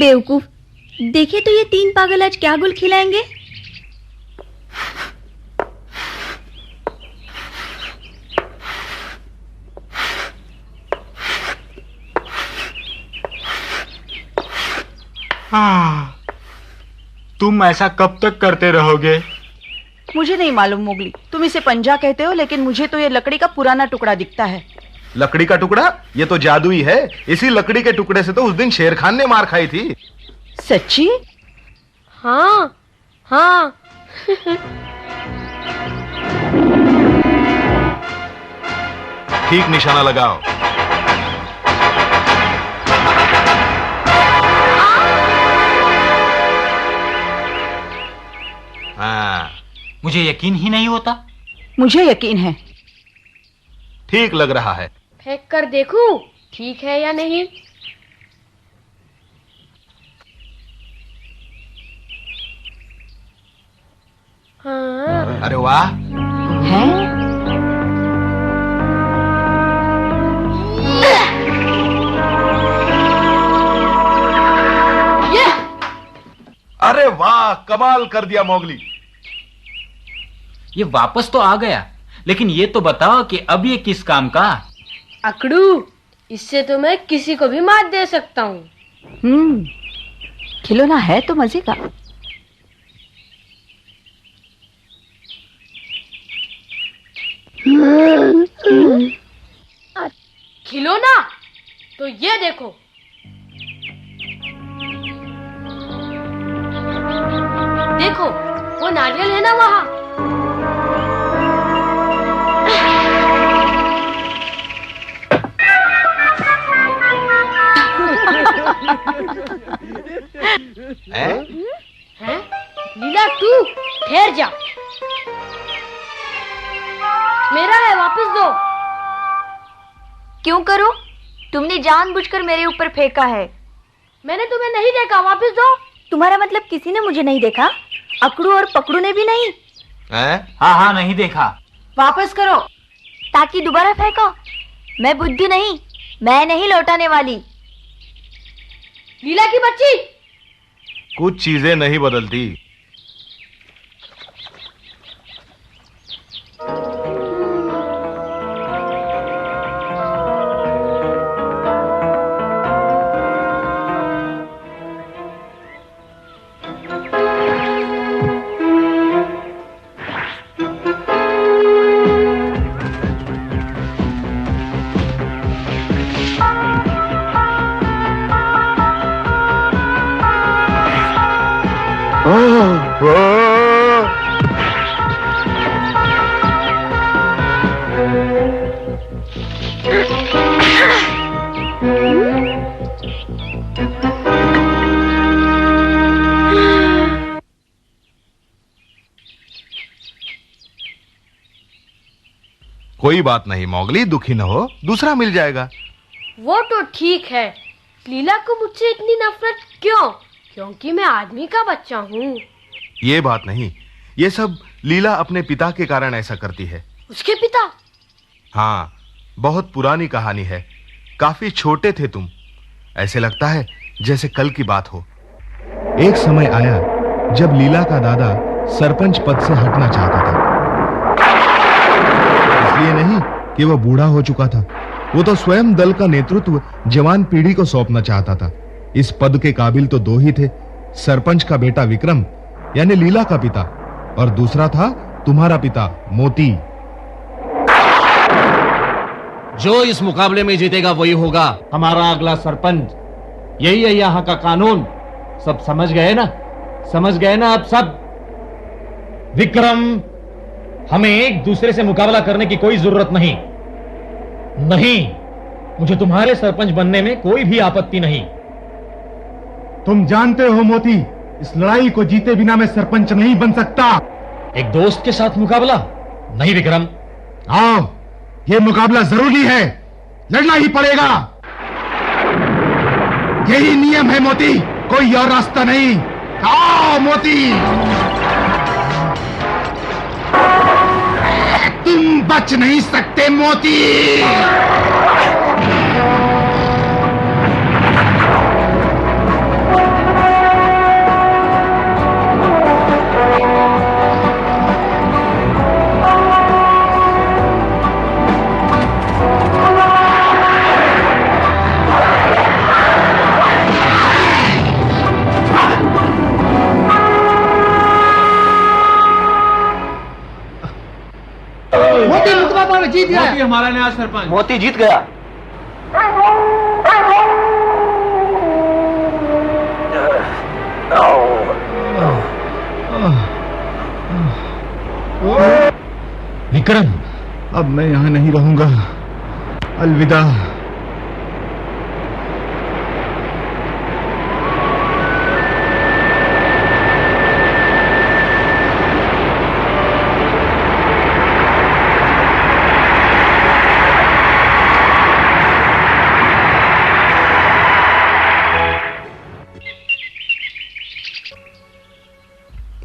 बेवकूफ, देखे तो ये तीन पागल आज क्या गुल खिलाएंगे। तुम ऐसा कब तक करते रहोगे? मुझे नहीं मालूम मोगली, तुम इसे पंजा कहते हो, लेकिन मुझे तो ये लकड़ी का पुराना टुकड़ा दिखता है। लकड़ी का टुकड़ा? ये तो जादुई है। इसी लकड़ी के टुकड़े से तो उस दिन शेर खान ने मार खाई थी। सच्ची? हाँ हाँ। ठीक निशाना लगाओ। हाँ, मुझे यकीन ही नहीं होता। मुझे यकीन है। ठीक लग रहा है। फेंक कर देखूं ठीक है या नहीं। हाँ। अरे वाह। हैं? ये अरे वाह, कमाल कर दिया मोगली। ये वापस तो आ गया, लेकिन ये तो बताओ कि अब ये किस काम का? अकड़ू, इससे तो मैं किसी को भी मात दे सकता हूँ। खिलौना है तो मजे का। खिलौना तो ये देखो। देखो वो नारियल है ना वहाँ। हैं? लीला तू ठहर जा। मेरा है, वापस दो। क्यों करो? तुमने जानबूझकर मेरे ऊपर फेंका है। मैंने तुम्हें नहीं देखा, वापस दो। तुम्हारा मतलब किसी ने मुझे नहीं देखा? अकड़ू और पकड़ू ने भी नहीं? हाँ हाँ, नहीं देखा। वापस करो। ताकि दोबारा फेंको। मैं बुद्धू नहीं, मैं नहीं लौटाने वाली। लीला की बच्ची। कुछ चीजें नहीं बदलती। कोई बात नहीं मोगली, दुखी न हो, दूसरा मिल जाएगा। वो तो ठीक है, लीला को मुझसे इतनी नफरत क्यों? क्योंकि मैं आदमी का बच्चा हूँ। ये बात नहीं, ये सब लीला अपने पिता के कारण ऐसा करती है। उसके पिता? हाँ, बहुत पुरानी कहानी है। काफी छोटे थे तुम। ऐसे लगता है जैसे कल की बात हो। एक समय आया जब लीला का दादा सरपंच पद से हटना चाहता था। इसलिए नहीं कि वह बूढ़ा हो चुका था, वो तो स्वयं दल का नेतृत्व जवान पीढ़ी को सौंपना चाहता था। इस पद के काबिल तो दो ही थे, सरपंच का बेटा विक्रम यानी लीला का पिता, और दूसरा था तुम्हारा पिता मोती। जो इस मुकाबले में जीतेगा वही होगा हमारा अगला सरपंच। यही है यहाँ का कानून। सब समझ गए ना? समझ गए ना आप सब? विक्रम, हमें एक दूसरे से मुकाबला करने की कोई जरूरत नहीं। नहीं, मुझे तुम्हारे सरपंच बनने में कोई भी आपत्ति नहीं। तुम जानते हो मोती, इस लड़ाई को जीते बिना मैं सरपंच नहीं बन सकता। एक दोस्त के साथ मुकाबला? नहीं विक्रम। आओ, ये मुकाबला जरूरी है, लड़ना ही पड़ेगा। यही नियम है मोती, कोई और रास्ता नहीं। आओ मोती, तुम बच नहीं सकते मोती। मोती मुकदमा जीत गया। मोती हमारा नया सरपंच। मोती जीत गया। विक्रम, अब मैं यहाँ नहीं रहूंगा। अलविदा।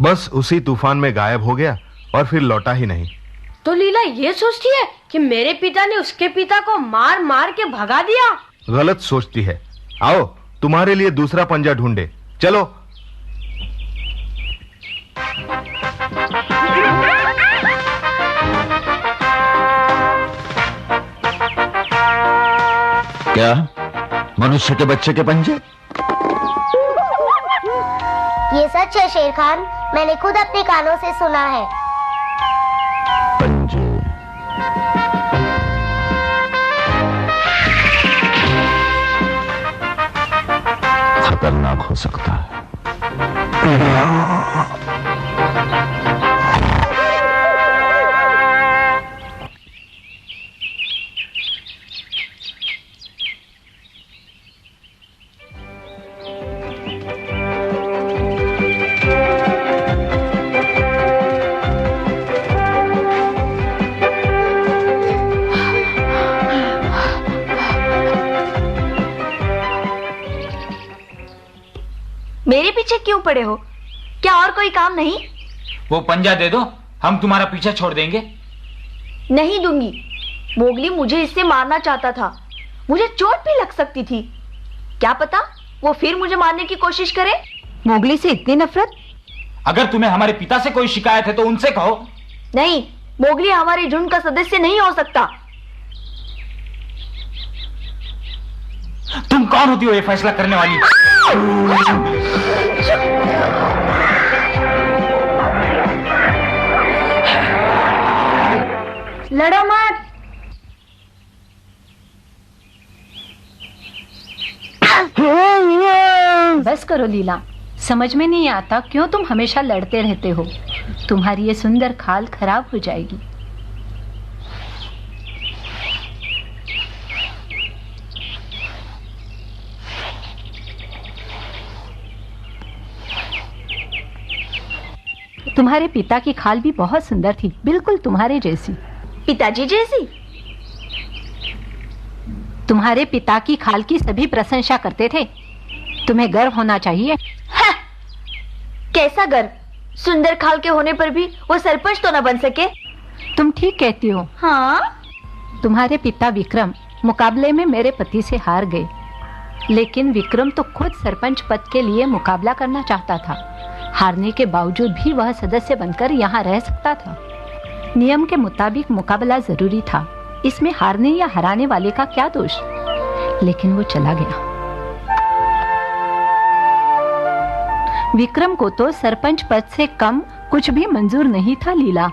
बस उसी तूफान में गायब हो गया और फिर लौटा ही नहीं। तो लीला ये सोचती है कि मेरे पिता ने उसके पिता को मार मार के भगा दिया। गलत सोचती है। आओ तुम्हारे लिए दूसरा पंजा ढूंढे, चलो। क्या मनुष्य के बच्चे के पंजे? ये सच है शेर खान, मैंने खुद अपने कानों से सुना है। पंजे खतरनाक हो सकता है। मेरे पीछे क्यों पड़े हो? क्या और कोई काम नहीं? वो पंजा दे दो, हम तुम्हारा पीछा छोड़ देंगे। नहीं दूंगी। मोगली मुझे इससे मारना चाहता था। मुझे चोट भी लग सकती थी। क्या पता वो फिर मुझे मारने की कोशिश करे। मोगली से इतनी नफरत? अगर तुम्हें हमारे पिता से कोई शिकायत है तो उनसे कहो। नहीं, मोगली हमारे झुंड का सदस्य नहीं हो सकता। तुम कौन होती हो ये फैसला करने वाली? लड़ो मत। बस करो लीला, समझ में नहीं आता क्यों तुम हमेशा लड़ते रहते हो। तुम्हारी ये सुंदर खाल खराब हो जाएगी। तुम्हारे पिता की खाल भी बहुत सुंदर थी, बिल्कुल तुम्हारे जैसी। पिताजी जैसी? तुम्हारे पिता की खाल की सभी प्रशंसा करते थे। तुम्हें गर्व होना चाहिए। हाँ, कैसा गर्व? सुंदर खाल के होने पर भी वो सरपंच तो न बन सके। तुम ठीक कहती हो। हाँ? तुम्हारे पिता विक्रम मुकाबले में मेरे पति से हार गए, लेकिन विक्रम तो खुद सरपंच पद के लिए मुकाबला करना चाहता था। हारने के बावजूद भी वह सदस्य बनकर यहाँ रह सकता था। नियम के मुताबिक मुकाबला जरूरी था, इसमें हारने या हराने वाले का क्या दोष। लेकिन वो चला गया। विक्रम को तो सरपंच पद से कम कुछ भी मंजूर नहीं था लीला।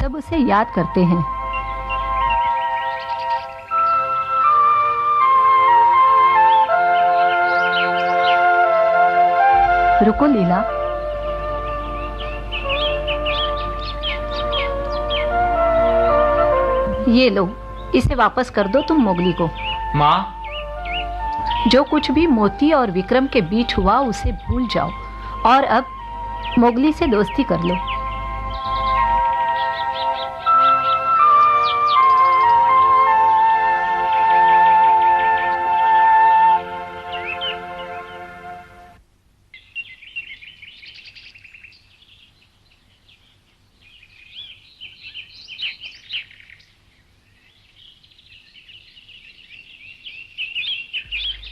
सब उसे याद करते हैं। रुको लीला, ये लो, इसे वापस कर दो तुम मोगली को। माँ, जो कुछ भी मोती और विक्रम के बीच हुआ उसे भूल जाओ और अब मोगली से दोस्ती कर लो।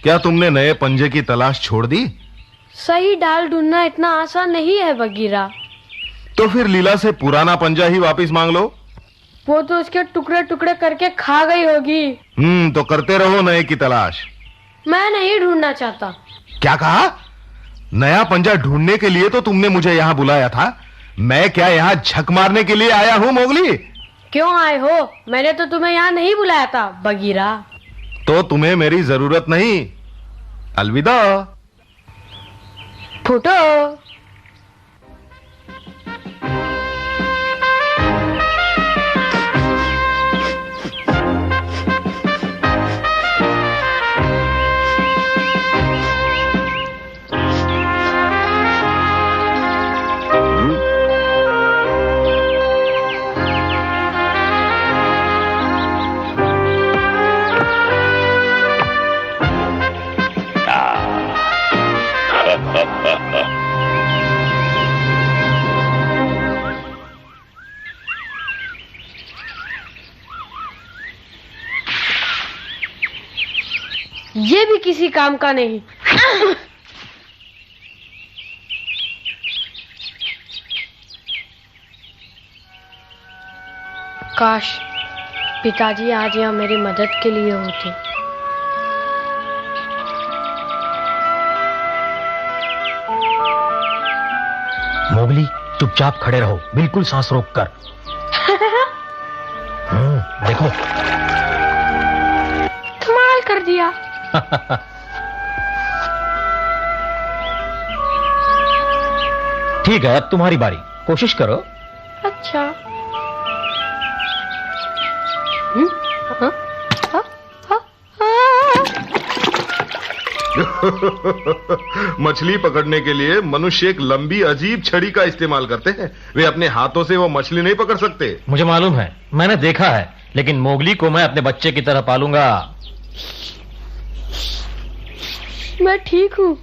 क्या तुमने नए पंजे की तलाश छोड़ दी? सही डाल ढूंढना इतना आसान नहीं है बगीरा। तो फिर लीला से पुराना पंजा ही वापस मांग लो। वो तो उसके टुकड़े टुकड़े करके खा गई होगी। तो करते रहो नए की तलाश। मैं नहीं ढूंढना चाहता। क्या कहा? नया पंजा ढूंढने के लिए तो तुमने मुझे यहाँ बुलाया था। मैं क्या यहाँ झक मारने के लिए आया हूँ मोगली? क्यों आए हो? मैंने तो तुम्हें यहाँ नहीं बुलाया था, बगीरा। तो तुम्हें मेरी जरूरत नहीं। अलविदा। फूटो। ये भी किसी काम का नहीं। काश पिताजी आज यहाँ मेरी मदद के लिए होते। मोगली, चुपचाप खड़े रहो, बिल्कुल सांस रोक कर। देखो। कमाल कर दिया। ठीक है, अब तुम्हारी बारी, कोशिश करो। अच्छा। मछली पकड़ने के लिए मनुष्य एक लंबी अजीब छड़ी का इस्तेमाल करते हैं। वे अपने हाथों से वो मछली नहीं पकड़ सकते। मुझे मालूम है, मैंने देखा है, लेकिन मोगली को मैं अपने बच्चे की तरह पालूंगा। मैं ठीक हूँ।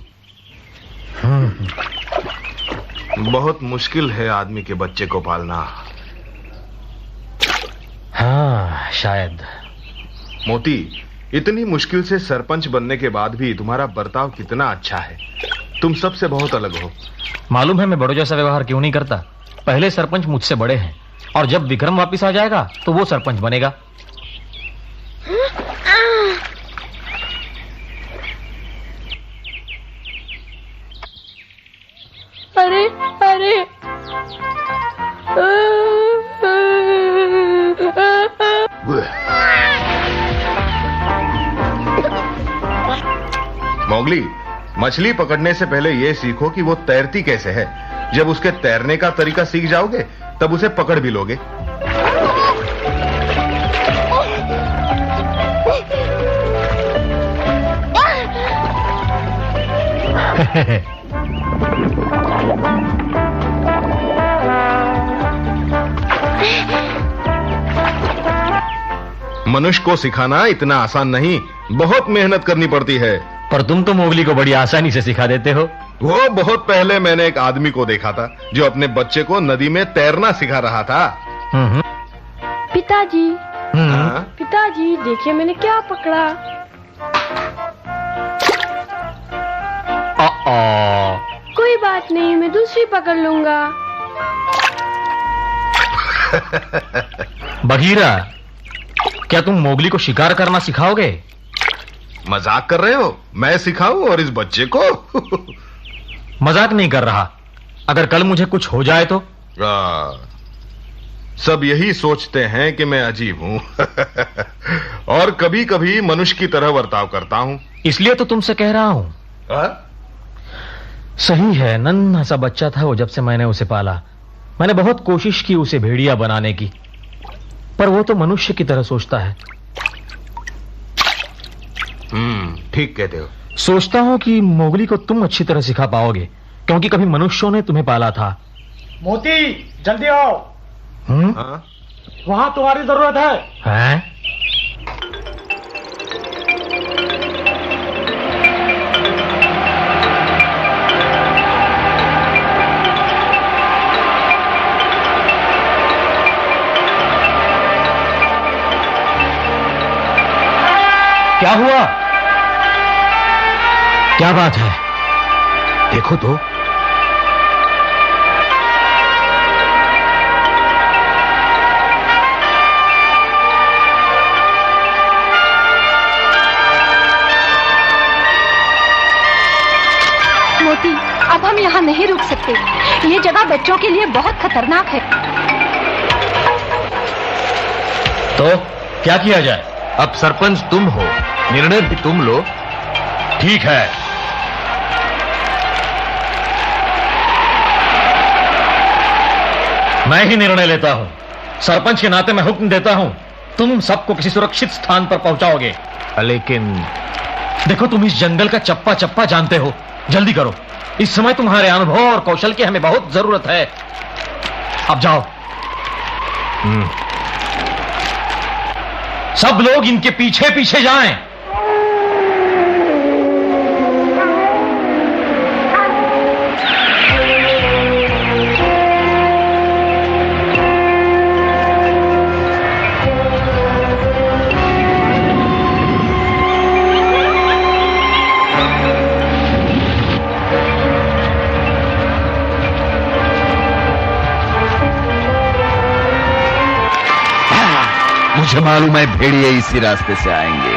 बहुत मुश्किल है आदमी के बच्चे को पालना। हाँ, शायद। मोती, इतनी मुश्किल से सरपंच बनने के बाद भी तुम्हारा बर्ताव कितना अच्छा है। तुम सबसे बहुत अलग हो। मालूम है मैं बड़ों जैसा व्यवहार क्यों नहीं करता? पहले सरपंच मुझसे बड़े हैं, और जब विक्रम वापस आ जाएगा तो वो सरपंच बनेगा। अरे अरे, मोगली, मछली पकड़ने से पहले यह सीखो कि वो तैरती कैसे है। जब उसके तैरने का तरीका सीख जाओगे तब उसे पकड़ भी लोगे। मनुष्य को सिखाना इतना आसान नहीं, बहुत मेहनत करनी पड़ती है। पर तुम तो मोगली को बड़ी आसानी से सिखा देते हो। वो बहुत पहले मैंने एक आदमी को देखा था जो अपने बच्चे को नदी में तैरना सिखा रहा था। पिताजी, हाँ? पिताजी देखिए मैंने क्या पकड़ा। कोई बात नहीं, मैं दूसरी पकड़ लूंगा। बगीरा, क्या तुम मोगली को शिकार करना सिखाओगे? मजाक कर रहे हो? मैं सिखाऊं और इस बच्चे को? मजाक नहीं कर रहा। अगर कल मुझे कुछ हो जाए तो? सब यही सोचते हैं कि मैं अजीब हूं। और कभी कभी मनुष्य की तरह बर्ताव करता हूं। इसलिए तो तुमसे कह रहा हूं। सही है, नन्हा सा बच्चा था वो जब से मैंने उसे पाला। मैंने बहुत कोशिश की उसे भेड़िया बनाने की, पर वो तो मनुष्य की तरह सोचता है। ठीक कहते हो। सोचता हूं कि मोगली को तुम अच्छी तरह सिखा पाओगे, क्योंकि कभी मनुष्यों ने तुम्हें पाला था। मोती, जल्दी आओ। हाँ? वहां तुम्हारी जरूरत है। हैं? क्या हुआ? क्या बात है? देखो तो। मोती, अब हम यहाँ नहीं रुक सकते। ये जगह बच्चों के लिए बहुत खतरनाक है। तो क्या किया जाए? अब सरपंच तुम हो, निर्णय भी तुम लो। ठीक है, मैं ही निर्णय लेता हूं। सरपंच के नाते मैं हुक्म देता हूं, तुम सबको किसी सुरक्षित स्थान पर पहुंचाओगे। लेकिन देखो, तुम इस जंगल का चप्पा चप्पा जानते हो, जल्दी करो। इस समय तुम्हारे अनुभव और कौशल की हमें बहुत जरूरत है। अब जाओ। सब लोग इनके पीछे पीछे जाएं। मुझे मालूम है भेड़िए इसी रास्ते से आएंगे।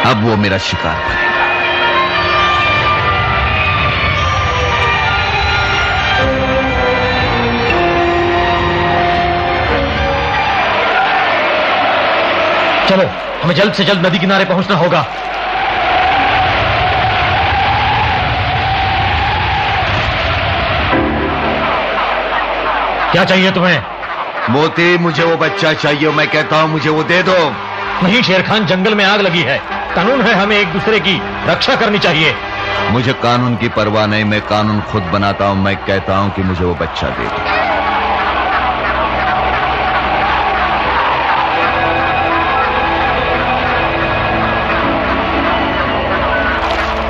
अब वो मेरा शिकार करेगा। चलो, हमें जल्द से जल्द नदी किनारे पहुंचना होगा। क्या चाहिए तुम्हें? मोती, मुझे वो बच्चा चाहिए। मैं कहता हूं मुझे वो दे दो। नहीं शेर खान, जंगल में आग लगी है। कानून है, हमें एक दूसरे की रक्षा करनी चाहिए। मुझे कानून की परवाह नहीं, मैं कानून खुद बनाता हूं। मैं कहता हूं कि मुझे वो बच्चा दे दो।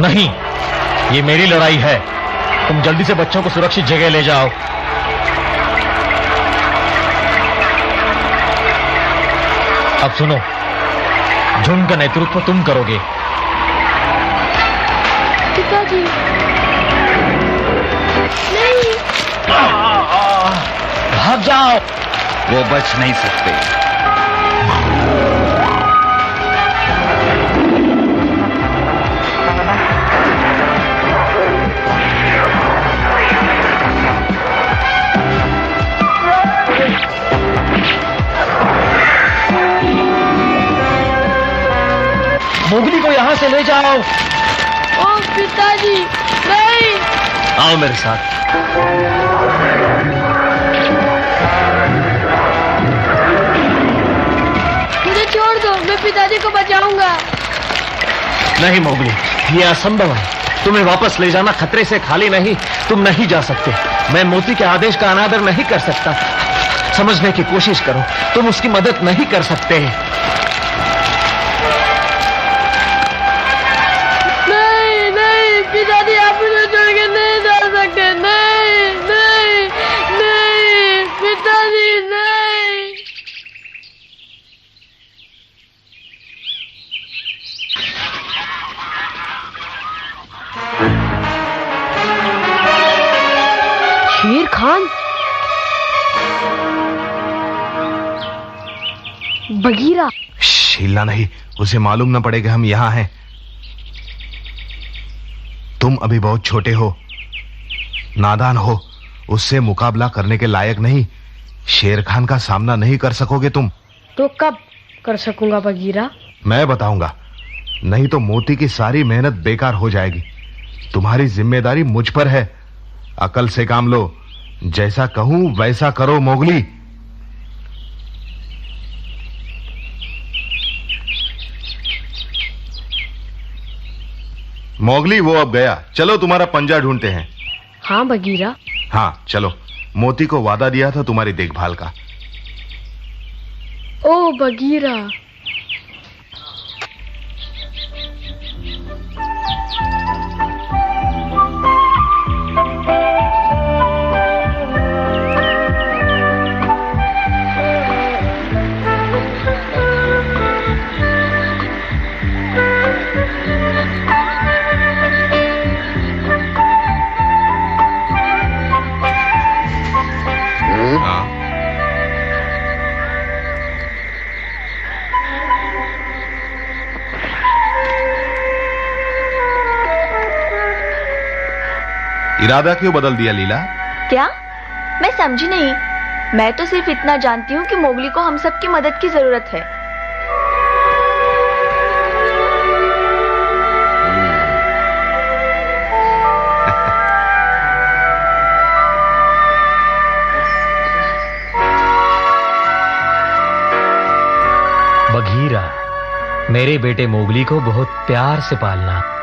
नहीं, ये मेरी लड़ाई है। तुम जल्दी से बच्चों को सुरक्षित जगह ले जाओ। अब सुनो, झुंड का नेतृत्व तुम करोगे। पिताजी, नहीं। भाग जाओ। वो बच नहीं सकते। मोगली को यहां से ले जाओ। ओ पिताजी, नहीं। आओ मेरे साथ। मुझे छोड़ दो, मैं पिताजी को बचाऊंगा। नहीं मोगली, ये असंभव है। तुम्हें वापस ले जाना खतरे से खाली नहीं। तुम नहीं जा सकते। मैं मोती के आदेश का अनादर नहीं कर सकता। समझने की कोशिश करो, तुम उसकी मदद नहीं कर सकते। पिताजी, आप मुझे छोड़ के नहीं जा सकते। नहीं, नहीं, नहीं, पिताजी, नहीं। शेर खान, बगीरा। हिलना नहीं, उसे मालूम न पड़े कि हम यहां हैं। तुम अभी बहुत छोटे हो, नादान हो, उससे मुकाबला करने के लायक नहीं। शेर खान का सामना नहीं कर सकोगे तुम। तो कब कर सकूंगा बगीरा? मैं बताऊंगा, नहीं तो मोती की सारी मेहनत बेकार हो जाएगी। तुम्हारी जिम्मेदारी मुझ पर है। अकल से काम लो, जैसा कहूं वैसा करो मोगली। मोगली, वो अब गया। चलो तुम्हारा पंजा ढूंढते हैं। हाँ बगीरा। हाँ चलो, मोती को वादा दिया था तुम्हारी देखभाल का। ओ बगीरा। इरादा क्यों बदल दिया लीला? क्या? मैं समझी नहीं। मैं तो सिर्फ इतना जानती हूँ कि मोगली को हम सबकी मदद की जरूरत है। बघीरा, मेरे बेटे मोगली को बहुत प्यार से पालना।